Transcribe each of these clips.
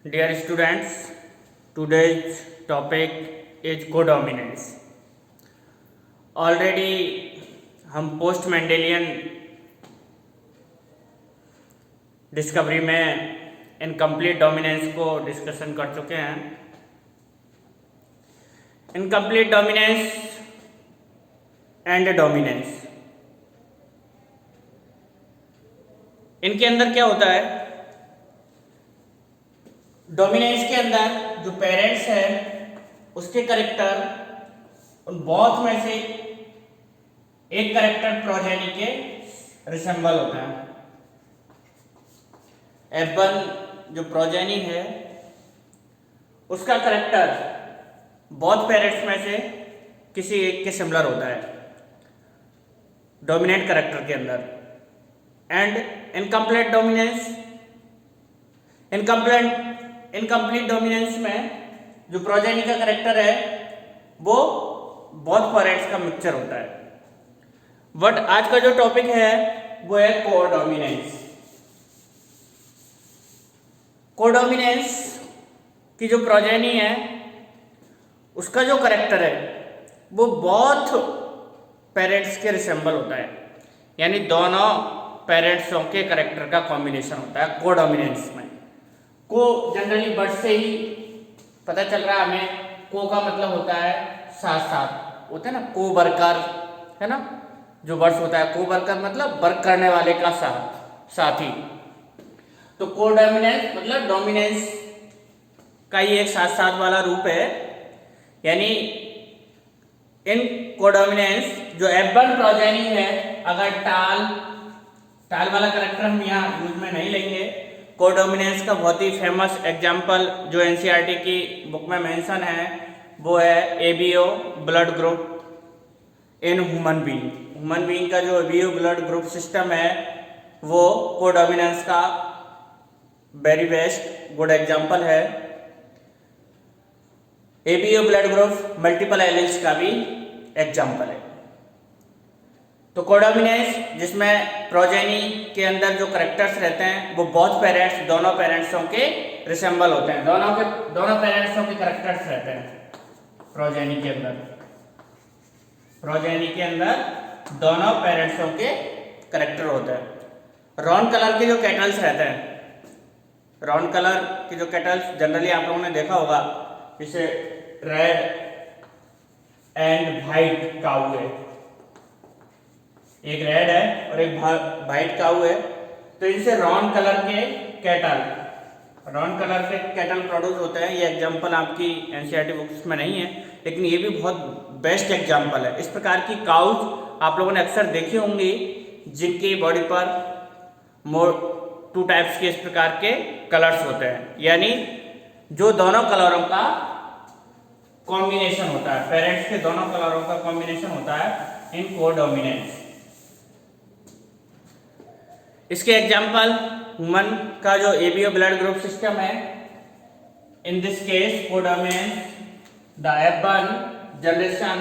Dear students, today's topic is codominance. Already हम post Mendelian discovery में incomplete dominance को discussion कर चुके हैं. इनकम्प्लीट डोमिनेंस एंड डोमिनेंस, इनके अंदर क्या होता है? डोमिनेंस के अंदर जो पेरेंट्स है उसके करेक्टर उन बहुत में से एक करेक्टर प्रोजेनी के रिसेंबल होता है. F1 जो प्रोजेनी है उसका करेक्टर बहुत पेरेंट्स में से किसी एक के सिमिलर होता है डोमिनेंट करेक्टर के अंदर. And incomplete dominance, incomplete dominance में जो प्रोजेनी का करेक्टर है वो बहुत पेरेंट्स का मिक्सचर होता है. बट आज का जो टॉपिक है वो है कोडोमिनेंस. कोडोमिनेंस की जो प्रोजेनी है उसका जो करेक्टर है वो बहुत पेरेंट्स के रिसेंबल होता है, यानी दोनों पेरेंट्सों के करेक्टर का कॉम्बिनेशन होता है कोडोमिनेंस में. को जनरली वर्ड से ही पता चल रहा है हमें. को का मतलब होता है साथ साथ, होता है ना, को वर्कर, है ना, जो वर्ड्स होता है. को वर्कर मतलब वर्क करने वाले का साथी. तो कोडोमिनेंस मतलब डोमिनेंस का ही एक साथ साथ वाला रूप है. यानी इन कोडोमिनेंस जो F1 प्रोजेनी है, अगर टाल वाला करेक्टर हम यहाँ यूज में नहीं लेंगे. कोडोमिनेंस का बहुत ही फेमस एग्जाम्पल जो एनसीईआरटी की बुक में मेंशन है वो है ABO blood group in human being. Human being का जो एबीओ ब्लड ग्रुप सिस्टम है वो कोडोमिनेंस का वेरी बेस्ट गुड एग्जाम्पल है. ABO blood group multiple alleles का भी एग्जाम्पल है. तो कोडोमिनेंस जिसमें प्रोजेनी के अंदर जो करेक्टर्स रहते हैं वो बहुत पेरेंट्स, दोनों पेरेंट्सों के रिसेंबल होते हैं. दोनों पेरेंट्सों के करेक्टर्स रहते हैं प्रोजेनी के अंदर. प्रोजेनी के अंदर दोनों पेरेंट्सों के करेक्टर होते हैं. रॉन कलर के जो कैटल्स रहते हैं, रॉन कलर के जो कैटल्स जनरली आप लोगों ने देखा होगा, जैसे रेड एंड व्हाइट काऊ है, एक रेड है और एक व्हाइट काऊ है. तो इनसे रॉन कलर के कैटल प्रोड्यूस होते हैं. ये एग्जांपल आपकी एनसीईआरटी बुक्स में नहीं है, लेकिन ये भी बहुत बेस्ट एग्जांपल है. इस प्रकार की काउज आप लोगों ने अक्सर देखी होंगी जिनकी बॉडी पर टू टाइप्स के इस प्रकार के कलर्स होते हैं, यानी जो दोनों कलरों का कॉम्बिनेशन होता है, पेरेंट्स के दोनों कलरों का कॉम्बिनेशन होता है इन कोडोमिनेंस. इसके एग्जाम्पल ह्यूमन का जो एबीओ ब्लड ग्रुप सिस्टम है, in this case codominance the F1 generation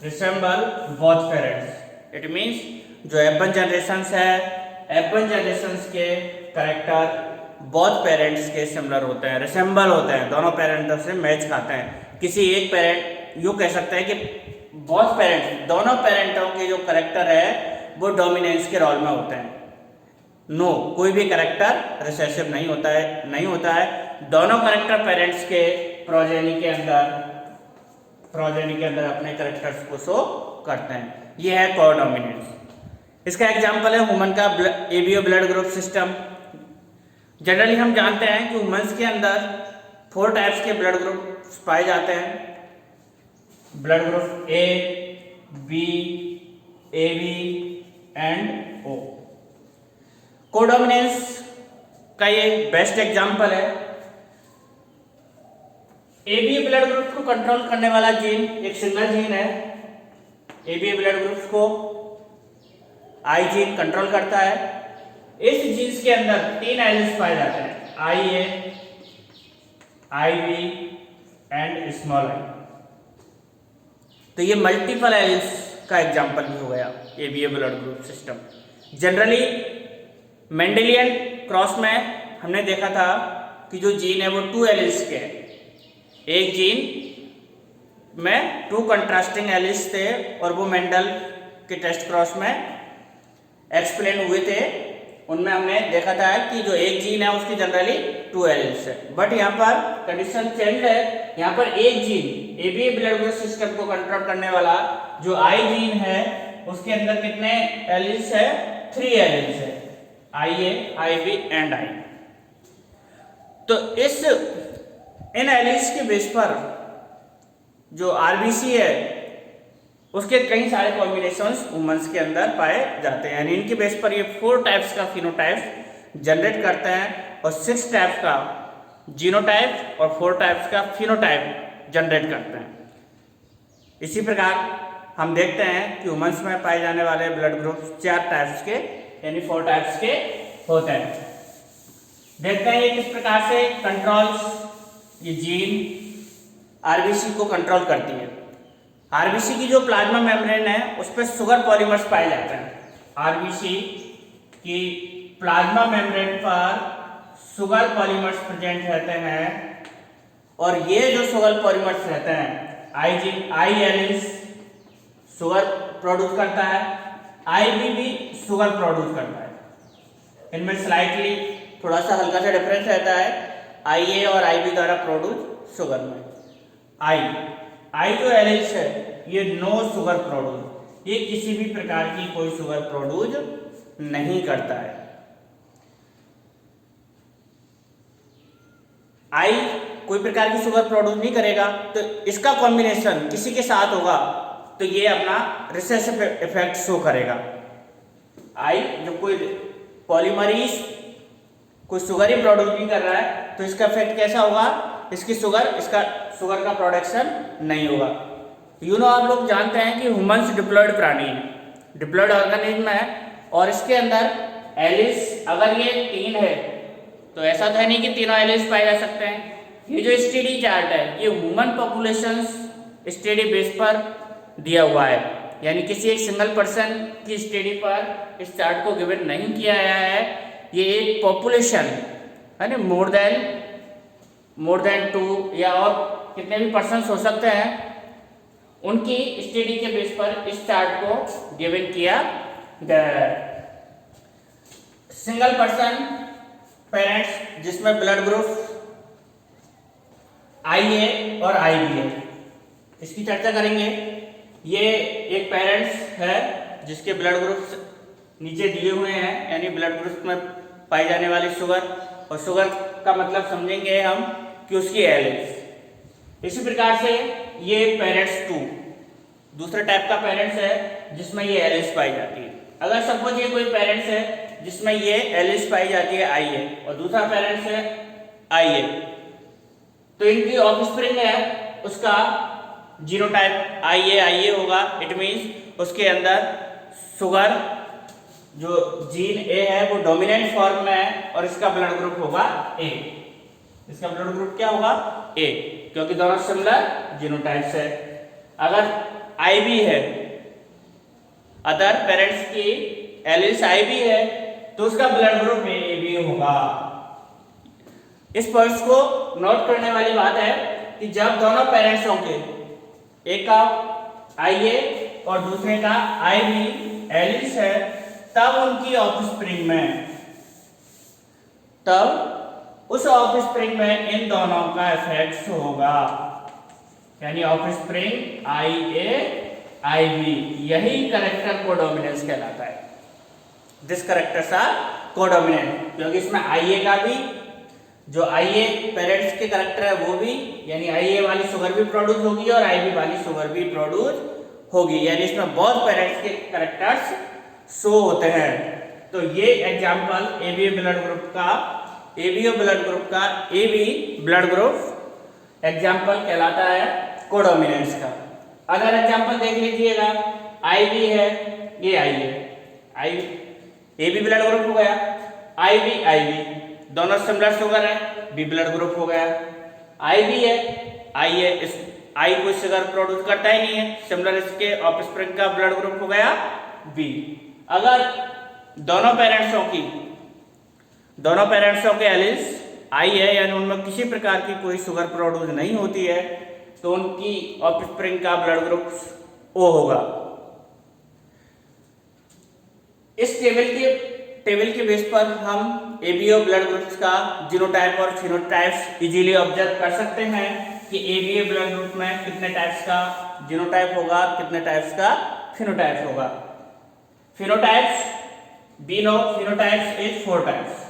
resemble both parents. It means जो F1 जनरेशंस है, F1 जनरेशंस के करेक्टर बोथ पेरेंट्स के सिमिलर होते हैं, रिसेंबल होते हैं, दोनों पेरेंट्स से मैच खाते हैं. किसी एक पेरेंट यूँ कह सकते हैं कि बोथ पेरेंट्स, दोनों पेरेंटों के जो करेक्टर है वो डोमिनेंस के रोल में होते हैं. नो, कोई भी करेक्टर रिसेसिव नहीं होता है. दोनों करेक्टर पेरेंट्स के प्रोजेनी के अंदर अपने करेक्टर्स को शो करते हैं. ये है कोडोमिनेंस. इसका एग्जांपल है ह्यूमन का ABO blood group system. Generally हम जानते हैं कि ह्यूमंस के अंदर 4 टाइप्स के ब्लड ग्रुप्स पाए जाते हैं. Blood group A, B, AB and O. Codominance का ये बेस्ट एग्जांपल है. एबी ब्लड ग्रुप को कंट्रोल करने वाला जीन एक सिंगल जीन है. एबी ब्लड ग्रुप्स को आई जीन कंट्रोल करता है. इस जीन्स के अंदर 3 एलील्स पाए जाते हैं, आई ए, आई बी एंड स्मॉल आई. तो ये मल्टीपल एलील्स का एग्जांपल भी हो गया ABO blood group system. Generally Mendelian cross में हमने देखा था कि जो जीन है वो 2 एलिल्स के हैं। एक जीन में 2 कंट्रास्टिंग एलिल्स थे और वो मेंडल के टेस्ट क्रॉस में एक्सप्लेन हुए थे। उनमें हमने देखा था कि जो एक जीन है उसकी जनरली 2 एलिल्स है, बट यहाँ पर कंडीशन चेंज है। यहाँ पर एक gene ABA blood group system को कंट्रोल करने वाला जो आई जीन है उसके अंदर कितने एलिल्स है? 3 एलिल्स है, IA, IB एंड I। तो इन एलिल्स के बेस पर जो RBC है उसके कई सारे कॉम्बिनेशंस वुमेन्स के अंदर पाए जाते हैं। यानी इनके बेस पर ये 4 टाइप्स का फिनोटाइप जनरेट करते हैं और 6 टाइप्स का जीनोटाइप और 4 टाइप्स का फिनोटाइप जनरेट करते हैं। इसी प्रकार हम देखते हैं कि वुमेन्स में पाए जाने वाले ब्लड ग्रुप 4 टाइप्स के यानी 4 टाइप्स के होते हैं। देखते हैं ये किस प्रकार से कंट्रोल्स ये जीन RBC को कंट्रोल करती है। RBC की जो प्लाज्मा मेम्ब्रेन है उस पर शुगर पॉलीमर्स पाए जाते हैं। RBC की प्लाज्मा मेम्ब्रेन पर शुगर पॉलीमर्स प्रेजेंट रहते हैं और ये जो शुगर पॉलीमर्स रहते हैं I एलिल्स शुगर प्रोड्यूस करता है, IB भी शुगर प्रोड्यूस करता है। इनमें स्लाइटली थोड़ा सा हल्का सा डिफरेंस रहता है IA और IB द्वारा प्रोड्यूस शुगर में। I जो एलिल्स है ये नो शुगर प्रोड्यूस, ये किसी भी प्रकार की कोई शुगर प्रोड्यूस नहीं करता है। I कोई प्रकार की शुगर प्रोड्यूस नहीं करेगा तो इसका कॉम्बिनेशन किसी के साथ होगा तो ये अपना रिसेसिव इफेक्ट शो करेगा। जब कोई पॉलीमरीज कोई शुगर ही प्रोड्यूस नहीं कर रहा है तो इसका इफेक्ट कैसा होगा? इसका शुगर का प्रोडक्शन नहीं होगा। आप लोग जानते हैं कि ह्यूमन्स डिप्लॉयड प्राणी है, डिप्लॉयड ऑर्गेनिज्म है और इसके अंदर एलिल्स अगर ये 3 है तो ऐसा तो है नहीं कि तीनों एलिल्स पाए जा सकते हैं। ये जो स्टडी चार्ट है ये ह्यूमन पॉपुलेशन स्टडी बेस पर दिया हुआ है, यानी किसी एक सिंगल पर्सन की स्टडी पर इस चार्ट को गिवन नहीं किया गया है। ये एक पॉपुलेशन है ना, मोर देन 2 या और कितने भी पर्सन हो सकते हैं उनकी स्टडी के बेस पर इस चार्ट को गिवन किया गया है। सिंगल पर्सन पेरेंट्स जिसमें ब्लड ग्रुप IA और IB है, इसकी चर्चा करेंगे। ये एक पेरेंट्स है जिसके ब्लड ग्रुप्स नीचे दिए हुए हैं, यानी ब्लड ग्रुप में पाई जाने वाली शुगर, और शुगर का मतलब समझेंगे हम कि उसकी एलिल्स। इसी प्रकार से ये पेरेंट्स 2 दूसरे टाइप का पेरेंट्स है जिसमें ये एलिल्स पाई जाती है। अगर सपोज ये कोई पेरेंट्स है जिसमें ये एलिल्स पाई जाती है IA और दूसरा पेरेंट्स है IA, तो इनकी ऑफस्प्रिंग है उसका जीनोटाइप IA होगा। इट मीन्स उसके अंदर शुगर जो जीन A है वो डोमिनेंट फॉर्म में है और इसका ब्लड ग्रुप होगा A। इसका ब्लड ग्रुप क्या होगा? A, क्योंकि दोनों सिमिलर जीनोटाइप्स है। अगर IB है, अदर पेरेंट्स की एलिल्स IB है तो उसका ब्लड ग्रुप AB होगा। इस पॉइंट्स को नोट करने वाली बात है कि जब दोनों पेरेंट्स होंगे, एक का IA और दूसरे का IB एलिल्स है, तब उनकी ऑफस्प्रिंग में उस ऑफस्प्रिंग में इन दोनों का इफेक्ट होगा, यानी ऑफस्प्रिंग IA IB। यही करेक्टर कोडोमिनेंस कहलाता है। दिस करेक्टर्स आर कोडोमिनेंट, क्योंकि इसमें IA का भी जो IA पेरेंट्स के करेक्टर है वो भी, यानी IA वाली शुगर भी प्रोड्यूस होगी और IB वाली शुगर भी प्रोड्यूस होगी, यानी इसमें बहुत पेरेंट्स के करेक्टर्स शो होते हैं। तो ये एग्जाम्पल AB ब्लड ग्रुप का AB ब्लड ग्रुप एग्जाम्पल कहलाता है कोडोमिनेंस का। अगर एग्जाम्पल देख लीजिएगा, IB है, ये I है, AB ब्लड ग्रुप हो गया, IB दोनों सिमिलर शुगर है, B ब्लड ग्रुप हो गया। IB है, I है, इस I कोई शुगर प्रोड्यूस करता ही नहीं है, सिमिलर इसके ऑफस्प्रिंग का ब्लड ग्रुप हो गया B। अगर दोनों पेरेंट्सों के एलिल्स आई है यानी उनमें किसी प्रकार की कोई शुगर प्रोड्यूस नहीं होती है, तो उनकी ऑफस्प्रिंग का ब्लड ग्रुप ओ होगा। इस टेबल के बेस पर हम एबीओ ब्लड ग्रुप्स का जीनोटाइप और फिनोटाइप्स इजीली ऑब्जर्व कर सकते हैं कि एबीओ ब्लड ग्रुप में कितने टाइप्स का जीनोटाइप होगा, कितने टाइप्स का फिनोटाइप होगा। Phenotypes be no phenotypes is 4 types.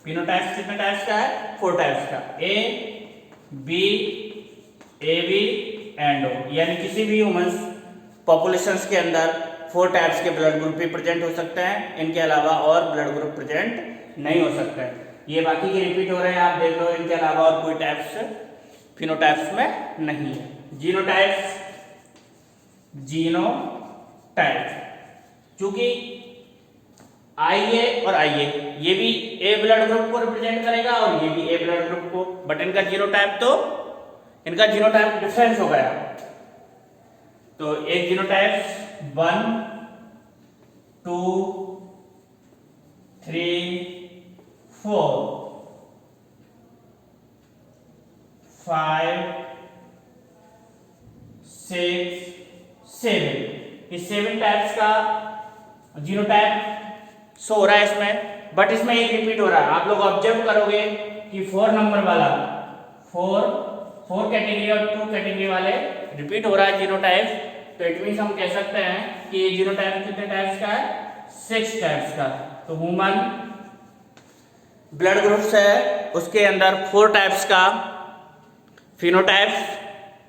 Phenotypes कितने टाइप्स का है? 4 टाइप्स का, A B AB and O, यानी किसी भी ह्यूमंस पॉपुलेशंस के अंदर 4 टाइप्स के ब्लड ग्रुप भी प्रेजेंट हो सकते हैं, इनके अलावा और ब्लड ग्रुप प्रेजेंट नहीं हो सकते हैं। ये बाकी के रिपीट हो रहे हैं, आप देख लो, इनके अलावा और कोई टाइप्स फिनोटाइप्स में नहीं है। जीनोटाइप्स चूंकि आईए और आईए ये भी ए ब्लड ग्रुप को रिप्रेजेंट करेगा और ये भी ए ब्लड ग्रुप को, बट इनका जीनोटाइप डिफरेंस हो गया। तो एक जीनोटाइप्स 1 2 3 4 5 6 7, इस 7 टाइप्स का जीनोटाइप शो हो रहा है इसमें, बट इसमें एक रिपीट हो रहा है। आप लोग ऑब्जर्व करोगे कि 4 नंबर वाला 4 कैटेगरी और 2 कैटेगरी वाले रिपीट हो रहा है जीनोटाइप। तो इट मीन्स हम कह सकते हैं कि ये जीनोटाइप कितने टाइप्स का है? 6 टाइप्स का। तो ह्यूमन ब्लड ग्रुप्स है, उसके अंदर 4 टाइप्स का फिनोटाइप्स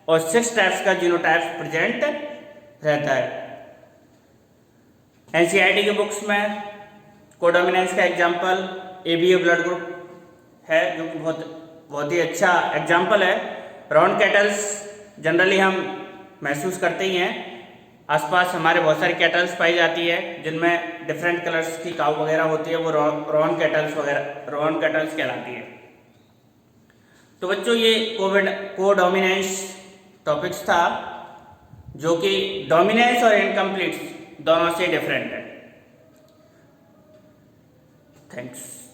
और 6 टाइप्स का जीनोटाइप्स प्रेजेंट रहता है। एनसीईआरटी के बुक्स में कोडोमिनेंस का एग्जाम्पल एबीओ ब्लड ग्रुप है, जो कि बहुत ही अच्छा एग्जाम्पल है। राउंड कैटल्स जनरली हम महसूस करते ही हैं, आसपास हमारे बहुत सारी कैटल्स पाई जाती है जिनमें डिफरेंट कलर्स की काऊ वगैरह होती है, वो रॉन कैटल्स कहलाती है। तो बच्चों ये कोडोमिनेंस टॉपिक्स था, जो कि डोमिनेंस और इनकम्प्लीट दोनों से डिफरेंट है। थैंक्स।